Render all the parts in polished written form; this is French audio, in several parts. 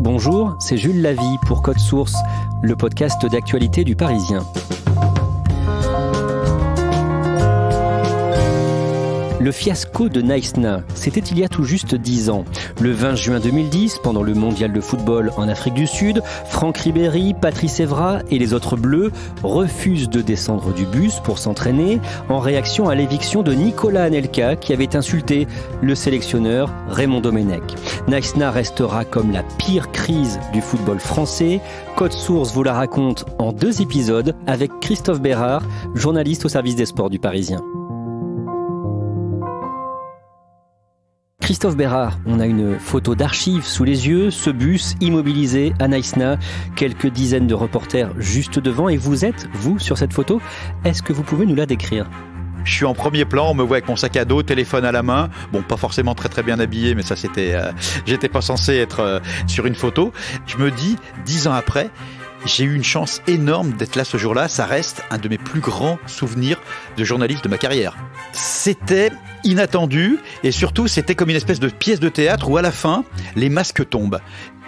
Bonjour, c'est Jules Lavie pour Code Source, le podcast d'actualité du Parisien. Le fiasco de Naïsna, c'était il y a tout juste 10 ans. Le 20 juin 2010, pendant le mondial de football en Afrique du Sud, Franck Ribéry, Patrice Evra et les autres Bleus refusent de descendre du bus pour s'entraîner en réaction à l'éviction de Nicolas Anelka qui avait insulté le sélectionneur Raymond Domenech. Naïsna restera comme la pire crise du football français. Code Source vous la raconte en 2 épisodes avec Christophe Bérard, journaliste au service des sports du Parisien. Christophe Bérard, on a une photo d'archives sous les yeux, ce bus immobilisé à Naïsna, quelques dizaines de reporters juste devant et vous êtes, vous, sur cette photo. Est-ce que vous pouvez nous la décrire ? Je suis en premier plan, on me voit avec mon sac à dos, téléphone à la main. Bon, pas forcément très bien habillé, mais ça c'était... j'étais pas censé être sur une photo. Je me dis, 10 ans après, j'ai eu une chance énorme d'être là ce jour-là. Ça reste un de mes plus grands souvenirs de journaliste de ma carrière. C'était inattendu et surtout c'était comme une espèce de pièce de théâtre où à la fin, les masques tombent.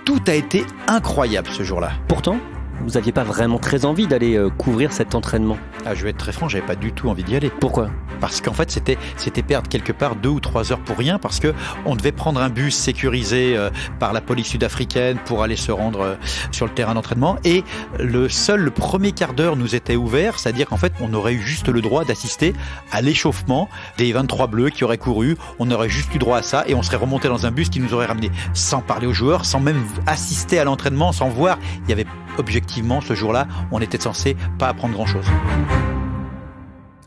Tout a été incroyable ce jour-là. Pourtant, vous n'aviez pas vraiment très envie d'aller couvrir cet entraînement. Ah, je vais être très franc, j'avais pas du tout envie d'y aller. Pourquoi ? Parce qu'en fait, c'était perdre quelque part 2 ou 3 heures pour rien, parce que on devait prendre un bus sécurisé par la police sud-africaine pour aller se rendre sur le terrain d'entraînement. Et le premier quart d'heure nous était ouvert, c'est-à-dire qu'en fait, on aurait eu juste le droit d'assister à l'échauffement des 23 Bleus qui auraient couru. On aurait juste eu droit à ça et on serait remonté dans un bus qui nous aurait ramené sans parler aux joueurs, sans même assister à l'entraînement, sans voir. Il y avait objectivement ce jour-là, on était censé pas apprendre grand-chose.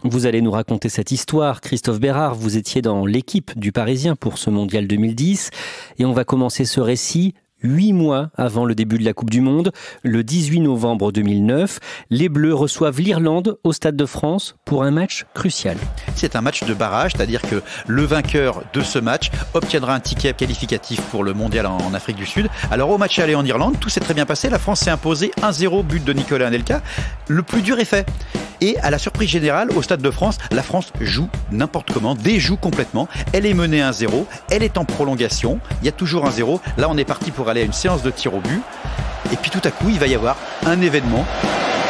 Vous allez nous raconter cette histoire, Christophe Bérard. Vous étiez dans l'équipe du Parisien pour ce mondial 2010 et on va commencer ce récit 8 mois avant le début de la Coupe du Monde. Le 18 novembre 2009, les Bleus reçoivent l'Irlande au Stade de France pour un match crucial. C'est un match de barrage, c'est-à-dire que le vainqueur de ce match obtiendra un ticket qualificatif pour le mondial en Afrique du Sud. Alors au match aller en Irlande, tout s'est très bien passé. La France s'est imposée 1-0, but de Nicolas Anelka. Le plus dur est fait. Et à la surprise générale, au Stade de France, la France joue n'importe comment, déjoue complètement. Elle est menée 1-0, elle est en prolongation, il y a toujours 1-0. Là, on est parti pour aller à une séance de tir au but. Et puis tout à coup, il va y avoir un événement.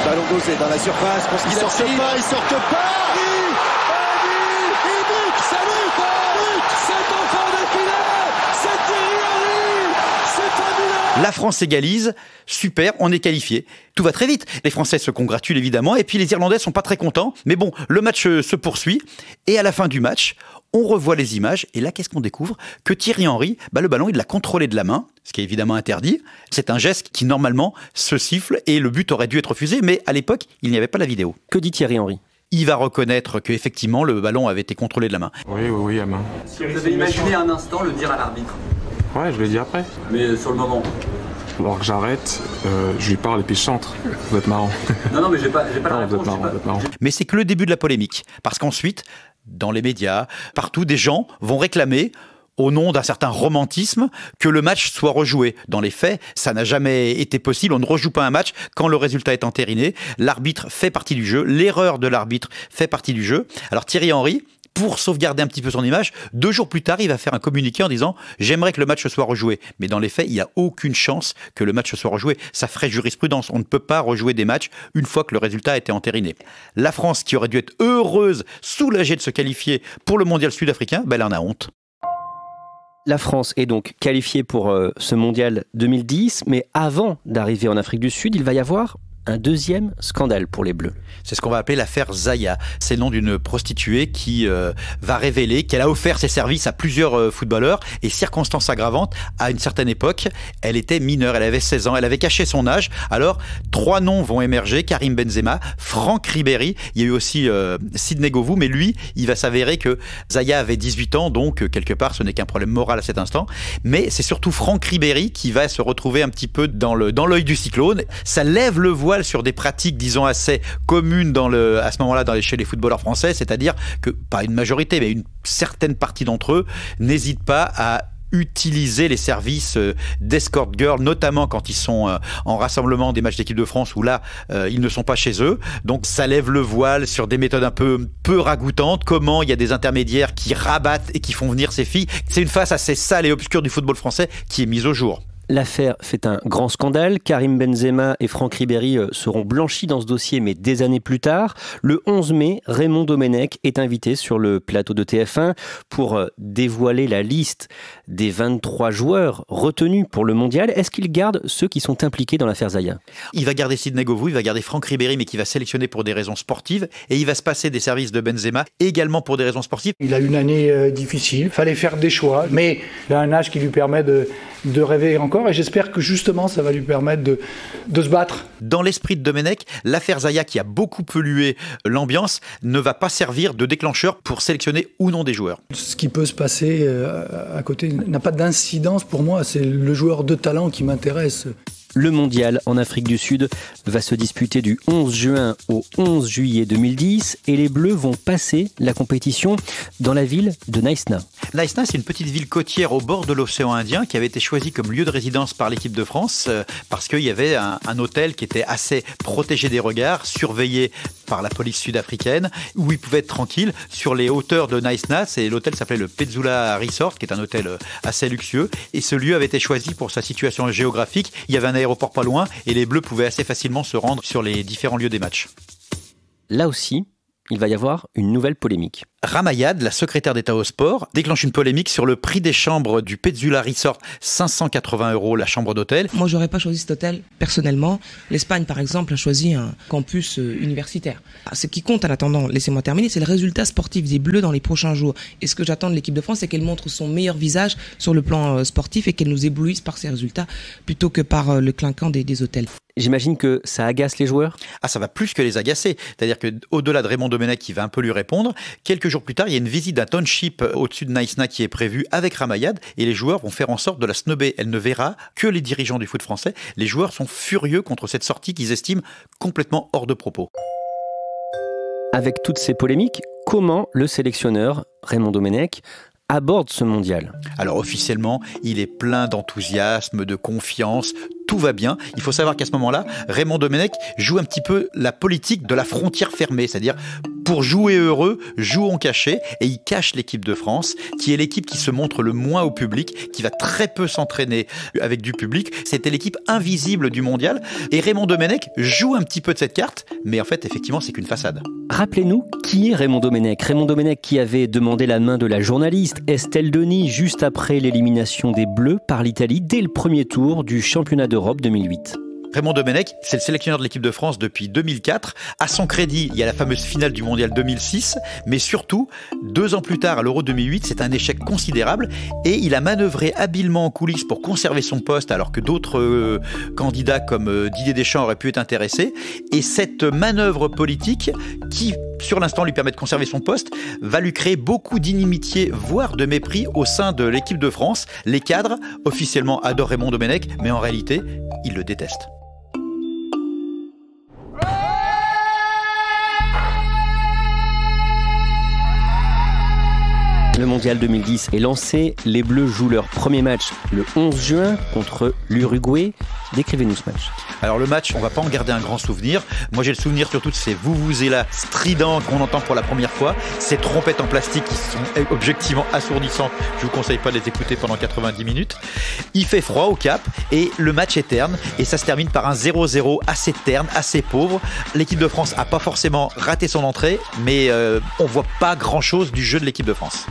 Ballon dosé dans la surface, parce qu'il sortent pas, ils sortent pas. La France égalise, super, on est qualifié. Tout va très vite. Les Français se congratulent évidemment et puis les Irlandais sont pas très contents. Mais bon, le match se poursuit et à la fin du match, on revoit les images et là, qu'est-ce qu'on découvre ? Que Thierry Henry, le ballon, il l'a contrôlé de la main, ce qui est évidemment interdit. C'est un geste qui normalement se siffle et le but aurait dû être refusé, mais à l'époque, il n'y avait pas la vidéo. Que dit Thierry Henry ? Il va reconnaître qu'effectivement, le ballon avait été contrôlé de la main. Oui, à main. Vous avez imaginé un instant le dire à l'arbitre ? Ouais, je l'ai dit après. Mais sur le moment. Alors que j'arrête, je lui parle et puis je chante. Vous êtes marrant. Non, mais j'ai pas la réponse. Vous êtes marrant. Mais c'est que le début de la polémique. Parce qu'ensuite, dans les médias, partout, des gens vont réclamer, au nom d'un certain romantisme, que le match soit rejoué. Dans les faits, ça n'a jamais été possible. On ne rejoue pas un match quand le résultat est entériné. L'arbitre fait partie du jeu. L'erreur de l'arbitre fait partie du jeu. Alors Thierry Henry, pour sauvegarder un petit peu son image, 2 jours plus tard, il va faire un communiqué en disant « J'aimerais que le match soit rejoué ». Mais dans les faits, il n'y a aucune chance que le match soit rejoué. Ça ferait jurisprudence. On ne peut pas rejouer des matchs une fois que le résultat a été entériné. La France, qui aurait dû être heureuse, soulagée de se qualifier pour le mondial sud-africain, elle en a honte. La France est donc qualifiée pour ce mondial 2010, mais avant d'arriver en Afrique du Sud, il va y avoir un deuxième scandale pour les Bleus. C'est ce qu'on va appeler l'affaire Zaya. C'est le nom d'une prostituée qui va révéler qu'elle a offert ses services à plusieurs footballeurs et circonstance aggravante, à une certaine époque, elle était mineure, elle avait 16 ans, elle avait caché son âge. Alors, 3 noms vont émerger, Karim Benzema, Franck Ribéry, il y a eu aussi Sidney Govou, mais lui, il va s'avérer que Zaya avait 18 ans, donc quelque part, ce n'est qu'un problème moral à cet instant. Mais c'est surtout Franck Ribéry qui va se retrouver un petit peu dans l'œil du cyclone. Ça lève le voile sur des pratiques, disons, assez communes à ce moment-là chez les footballeurs français, c'est-à-dire que, pas une majorité, mais une certaine partie d'entre eux n'hésitent pas à utiliser les services d'escort girl, notamment quand ils sont en rassemblement des matchs d'équipe de France où là, ils ne sont pas chez eux. Donc ça lève le voile sur des méthodes un peu ragoûtantes. Comment il y a des intermédiaires qui rabattent et qui font venir ces filles. C'est une face assez sale et obscure du football français qui est mise au jour. L'affaire fait un grand scandale. Karim Benzema et Franck Ribéry seront blanchis dans ce dossier, mais des années plus tard. Le 11 mai, Raymond Domenech est invité sur le plateau de TF1 pour dévoiler la liste des 23 joueurs retenus pour le mondial. Est-ce qu'il garde ceux qui sont impliqués dans l'affaire Zaya? Il va garder Sidney Govou, il va garder Franck Ribéry, mais qui va sélectionner pour des raisons sportives. Et il va se passer des services de Benzema également pour des raisons sportives. Il a une année difficile, il fallait faire des choix, mais il a un âge qui lui permet de rêver encore, et j'espère que justement ça va lui permettre de se battre. Dans l'esprit de Domenech, l'affaire Zaya, qui a beaucoup pollué l'ambiance, ne va pas servir de déclencheur pour sélectionner ou non des joueurs. Ce qui peut se passer à côté n'a pas d'incidence pour moi, c'est le joueur de talent qui m'intéresse. Le mondial en Afrique du Sud va se disputer du 11 juin au 11 juillet 2010 et les Bleus vont passer la compétition dans la ville de Naïsna. Naïsna, c'est une petite ville côtière au bord de l'océan Indien qui avait été choisie comme lieu de résidence par l'équipe de France parce qu'il y avait un hôtel qui était assez protégé des regards, surveillé par la police sud-africaine, où ils pouvaient être tranquilles sur les hauteurs de Naïsna. L'hôtel s'appelait le Petzula Resort, qui est un hôtel assez luxueux. Et ce lieu avait été choisi pour sa situation géographique. Il y avait un aéroport pas loin et les Bleus pouvaient assez facilement se rendre sur les différents lieux des matchs. Là aussi, il va y avoir une nouvelle polémique. Ramayad, la secrétaire d'État au sport, déclenche une polémique sur le prix des chambres du Petzula Resort, 580 € la chambre d'hôtel. Moi, j'aurais pas choisi cet hôtel personnellement. L'Espagne, par exemple, a choisi un campus universitaire. Ce qui compte en attendant, laissez-moi terminer, c'est le résultat sportif des Bleus dans les prochains jours. Et ce que j'attends de l'équipe de France, c'est qu'elle montre son meilleur visage sur le plan sportif et qu'elle nous éblouisse par ses résultats plutôt que par le clinquant des hôtels. J'imagine que ça agace les joueurs. Ah, ça va plus que les agacer. C'est-à-dire qu'au-delà de Raymond Domenech qui va un peu lui répondre, quelques jours plus tard, il y a une visite d'un township au-dessus de Naïsna qui est prévue avec Ramayad et les joueurs vont faire en sorte de la snobber. Elle ne verra que les dirigeants du foot français. Les joueurs sont furieux contre cette sortie qu'ils estiment complètement hors de propos. Avec toutes ces polémiques, comment le sélectionneur Raymond Domenech aborde ce mondial? Alors officiellement, il est plein d'enthousiasme, de confiance, tout va bien. Il faut savoir qu'à ce moment-là, Raymond Domenech joue un petit peu la politique de la frontière fermée, c'est-à-dire pour jouer heureux, jouons cachés, et il cache l'équipe de France, qui est l'équipe qui se montre le moins au public, qui va très peu s'entraîner avec du public. C'était l'équipe invisible du mondial, et Raymond Domenech joue un petit peu de cette carte, mais en fait, effectivement, c'est qu'une façade. Rappelez-nous, qui est Raymond Domenech? Raymond Domenech qui avait demandé la main de la journaliste Estelle Denis juste après l'élimination des Bleus par l'Italie dès le premier tour du championnat d'Europe 2008. Raymond Domenech, c'est le sélectionneur de l'équipe de France depuis 2004. À son crédit, il y a la fameuse finale du Mondial 2006, mais surtout, 2 ans plus tard, à l'Euro 2008, c'est un échec considérable et il a manœuvré habilement en coulisses pour conserver son poste alors que d'autres candidats comme Didier Deschamps auraient pu être intéressés. Et cette manœuvre politique qui, sur l'instant, lui permet de conserver son poste, va lui créer beaucoup d'inimitié, voire de mépris au sein de l'équipe de France. Les cadres, officiellement, adorent Raymond Domenech, mais en réalité, ils le détestent. Le mondial 2010 est lancé. Les Bleus jouent leur premier match le 11 juin contre l'Uruguay. Décrivez-nous ce match. Alors le match, on va pas en garder un grand souvenir. Moi j'ai le souvenir surtout de ces vuvuzela stridents qu'on entend pour la première fois, ces trompettes en plastique qui sont objectivement assourdissantes. Je vous conseille pas de les écouter pendant 90 minutes. Il fait froid au Cap et le match est terne et ça se termine par un 0-0 assez terne, assez pauvre. L'équipe de France a pas forcément raté son entrée, mais on voit pas grand-chose du jeu de l'équipe de France.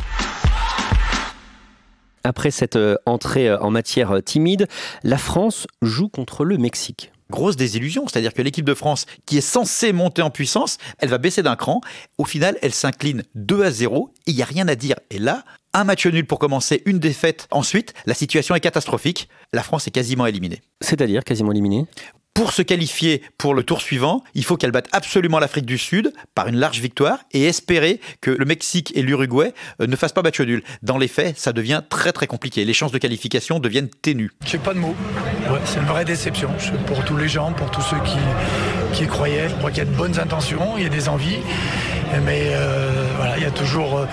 Après cette entrée en matière timide, la France joue contre le Mexique. Grosse désillusion, c'est-à-dire que l'équipe de France, qui est censée monter en puissance, elle va baisser d'un cran. Au final, elle s'incline 2-0 et il n'y a rien à dire. Et là, un match nul pour commencer, une défaite. Ensuite, la situation est catastrophique. La France est quasiment éliminée. C'est-à-dire quasiment éliminée ? Pour se qualifier pour le tour suivant, il faut qu'elle batte absolument l'Afrique du Sud par une large victoire et espérer que le Mexique et l'Uruguay ne fassent pas match nul. Dans les faits, ça devient très très compliqué. Les chances de qualification deviennent ténues. J'ai pas de mots. Ouais, c'est une vraie déception pour tous les gens, pour tous ceux qui y croyaient. Je crois qu'il y a de bonnes intentions, il y a des envies, mais voilà, il y a toujours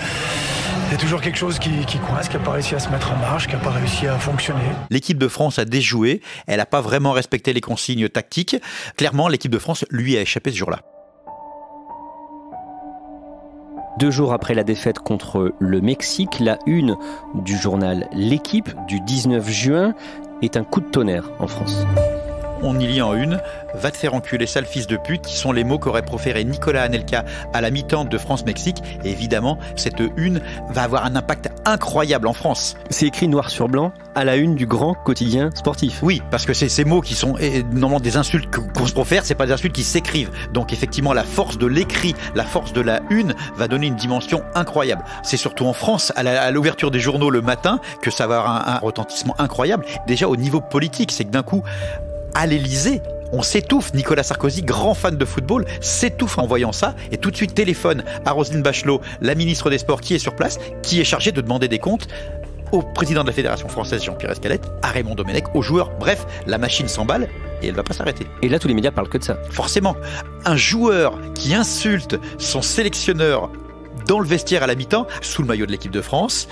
quelque chose qui coince, qui n'a pas réussi à se mettre en marche, qui n'a pas réussi à fonctionner. L'équipe de France a déjoué, elle n'a pas vraiment respecté les consignes tactiques. Clairement, l'équipe de France, lui, a échappé ce jour-là. 2 jours après la défaite contre le Mexique, la une du journal L'Équipe du 19 juin est un coup de tonnerre en France. On y lit en une « Va te faire enculer, sale fils de pute » qui sont les mots qu'aurait proféré Nicolas Anelka à la mi-temps de France-Mexique. Et évidemment, cette une va avoir un impact incroyable en France. C'est écrit noir sur blanc à la une du grand quotidien sportif. Oui, parce que c'est ces mots qui sont normalement des insultes qu'on se profère, c'est pas des insultes qui s'écrivent. Donc effectivement, la force de l'écrit, la force de la une va donner une dimension incroyable. C'est surtout en France, à l'ouverture des journaux le matin, que ça va avoir un retentissement incroyable. Déjà au niveau politique, c'est que d'un coup, à l'Élysée, on s'étouffe. Nicolas Sarkozy, grand fan de football, s'étouffe en voyant ça et tout de suite téléphone à Roselyne Bachelot, la ministre des Sports qui est sur place, qui est chargée de demander des comptes au président de la Fédération française Jean-Pierre Escalette, à Raymond Domenech, aux joueurs. Bref, la machine s'emballe et elle ne va pas s'arrêter. Et là, tous les médias parlent que de ça. Forcément, un joueur qui insulte son sélectionneur dans le vestiaire à la mi-temps, sous le maillot de l'équipe de France,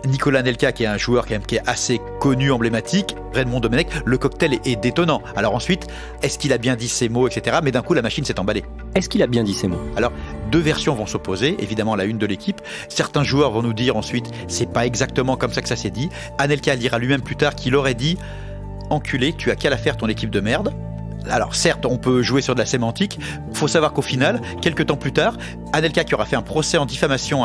Nicolas Anelka, qui est un joueur qui est assez connu, emblématique, Raymond Domenech, le cocktail est détonnant. Alors ensuite, est-ce qu'il a bien dit ces mots, etc. Mais d'un coup, la machine s'est emballée. Est-ce qu'il a bien dit ces mots? Alors, deux versions vont s'opposer, évidemment la une de l'équipe. Certains joueurs vont nous dire ensuite, c'est pas exactement comme ça que ça s'est dit. Anelka dira lui-même plus tard qu'il aurait dit « Enculé, tu as qu'à la faire ton équipe de merde ». Alors certes, on peut jouer sur de la sémantique. Il faut savoir qu'au final, quelques temps plus tard, Anelka, qui aura fait un procès en diffamation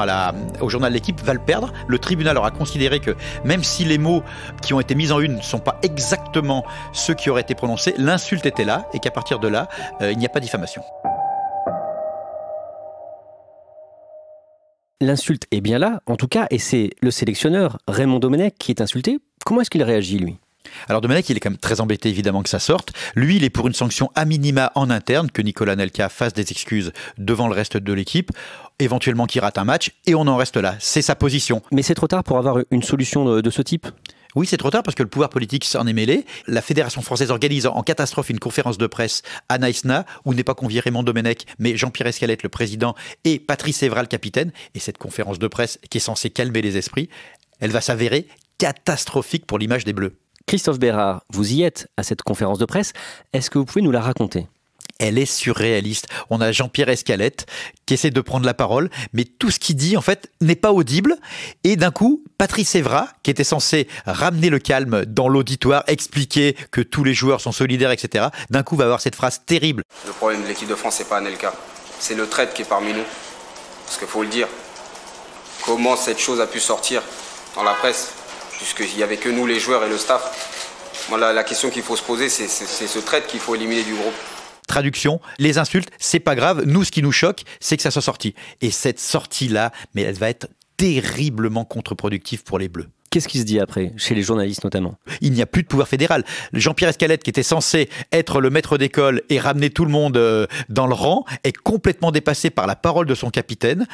au journal L'Équipe, va le perdre. Le tribunal aura considéré que même si les mots qui ont été mis en une ne sont pas exactement ceux qui auraient été prononcés, l'insulte était là et qu'à partir de là, il n'y a pas diffamation. L'insulte est bien là, en tout cas, et c'est le sélectionneur Raymond Domenech qui est insulté. Comment est-ce qu'il réagit, lui ? Alors Domenech, il est quand même très embêté évidemment que ça sorte. Lui, il est pour une sanction à minima en interne, que Nicolas Anelka fasse des excuses devant le reste de l'équipe, éventuellement qu'il rate un match, et on en reste là. C'est sa position. Mais c'est trop tard pour avoir une solution de ce type ? Oui, c'est trop tard parce que le pouvoir politique s'en est mêlé. La Fédération française organise en catastrophe une conférence de presse à Naïsna, où n'est pas convié Raymond Domenech, mais Jean-Pierre Escalette, le président, et Patrice Evra, le capitaine. Et cette conférence de presse, qui est censée calmer les esprits, elle va s'avérer catastrophique pour l'image des Bleus. Christophe Bérard, vous y êtes à cette conférence de presse. Est-ce que vous pouvez nous la raconter ? Elle est surréaliste. On a Jean-Pierre Escalette qui essaie de prendre la parole, mais tout ce qu'il dit, en fait, n'est pas audible. Et d'un coup, Patrice Evra, qui était censé ramener le calme dans l'auditoire, expliquer que tous les joueurs sont solidaires, etc., d'un coup va avoir cette phrase terrible. Le problème de l'équipe de France, c'est pas Anelka. C'est le traître qui est parmi nous. Parce qu'il faut le dire. Comment cette chose a pu sortir dans la presse ? Puisqu'il n'y avait que nous, les joueurs et le staff. Moi, la question qu'il faut se poser, c'est ce traître qu'il faut éliminer du groupe. Traduction, les insultes, c'est pas grave. Nous, ce qui nous choque, c'est que ça soit sorti. Et cette sortie-là, mais elle va être terriblement contre-productive pour les Bleus. Qu'est-ce qui se dit après, chez les journalistes notamment ? Il n'y a plus de pouvoir fédéral. Jean-Pierre Escalette, qui était censé être le maître d'école et ramener tout le monde dans le rang, est complètement dépassé par la parole de son capitaine.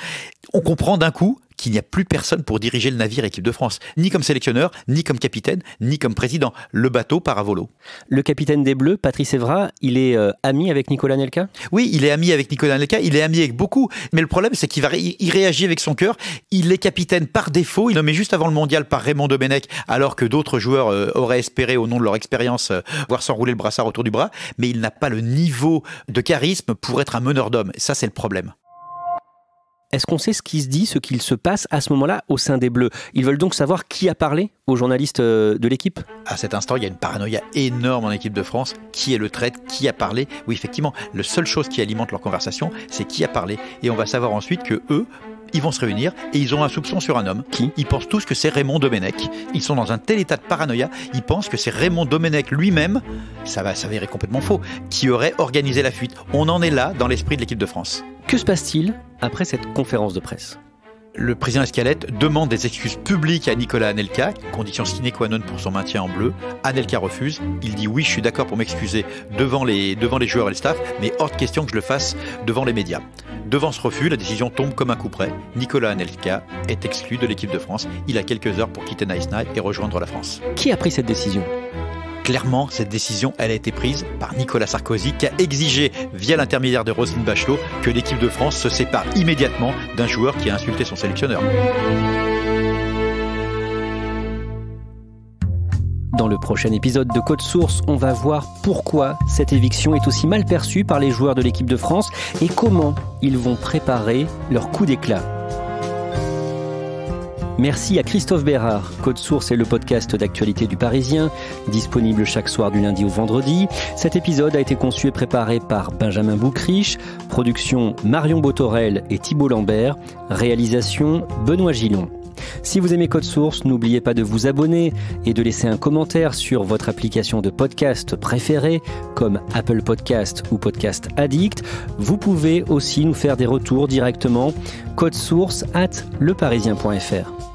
On comprend d'un coup qu'il n'y a plus personne pour diriger le navire équipe de France, ni comme sélectionneur, ni comme capitaine, ni comme président. Le bateau part à volo. Le capitaine des Bleus, Patrice Evra, il est ami avec Nicolas Anelka ? Oui, il est ami avec Nicolas Anelka, il est ami avec beaucoup. Mais le problème, c'est qu'il réagit avec son cœur. Il est capitaine par défaut. Il est nommé juste avant le mondial par Raymond Domenech, alors que d'autres joueurs auraient espéré, au nom de leur expérience, voir s'enrouler le brassard autour du bras. Mais il n'a pas le niveau de charisme pour être un meneur d'hommes. Ça, c'est le problème. Est-ce qu'on sait ce qui se dit, ce qu'il se passe à ce moment-là au sein des Bleus ? Ils veulent donc savoir qui a parlé aux journalistes de l'équipe ? À cet instant, il y a une paranoïa énorme en équipe de France. Qui est le traître ? Qui a parlé ? Oui, effectivement, la seule chose qui alimente leur conversation, c'est qui a parlé. Et on va savoir ensuite que eux, ils vont se réunir et ils ont un soupçon sur un homme. Qui ? Ils pensent tous que c'est Raymond Domenech. Ils sont dans un tel état de paranoïa, ils pensent que c'est Raymond Domenech lui-même, ça va s'avérer complètement faux, qui aurait organisé la fuite. On en est là dans l'esprit de l'équipe de France. Que se passe-t-il après cette conférence de presse ? Le président Escalette demande des excuses publiques à Nicolas Anelka, condition sine qua non pour son maintien en bleu. Anelka refuse. Il dit oui, je suis d'accord pour m'excuser devant les joueurs et le staff, mais hors de question que je le fasse devant les médias. Devant ce refus, la décision tombe comme un coup près. Nicolas Anelka est exclu de l'équipe de France. Il a quelques heures pour quitter Naïsna et rejoindre la France. Qui a pris cette décision ? Clairement, cette décision, elle a été prise par Nicolas Sarkozy, qui a exigé, via l'intermédiaire de Roselyne Bachelot, que l'équipe de France se sépare immédiatement d'un joueur qui a insulté son sélectionneur. Dans le prochain épisode de Code Source, on va voir pourquoi cette éviction est aussi mal perçue par les joueurs de l'équipe de France et comment ils vont préparer leur coup d'éclat. Merci à Christophe Bérard. Code Source est le podcast d'actualité du Parisien, disponible chaque soir du lundi au vendredi. Cet épisode a été conçu et préparé par Benjamin Boucriche, production Marion Botorel et Thibault Lambert, réalisation Benoît Gillon. Si vous aimez Code Source, n'oubliez pas de vous abonner et de laisser un commentaire sur votre application de podcast préférée, comme Apple Podcast ou Podcast Addict. Vous pouvez aussi nous faire des retours directement. codesource@leparisien.fr.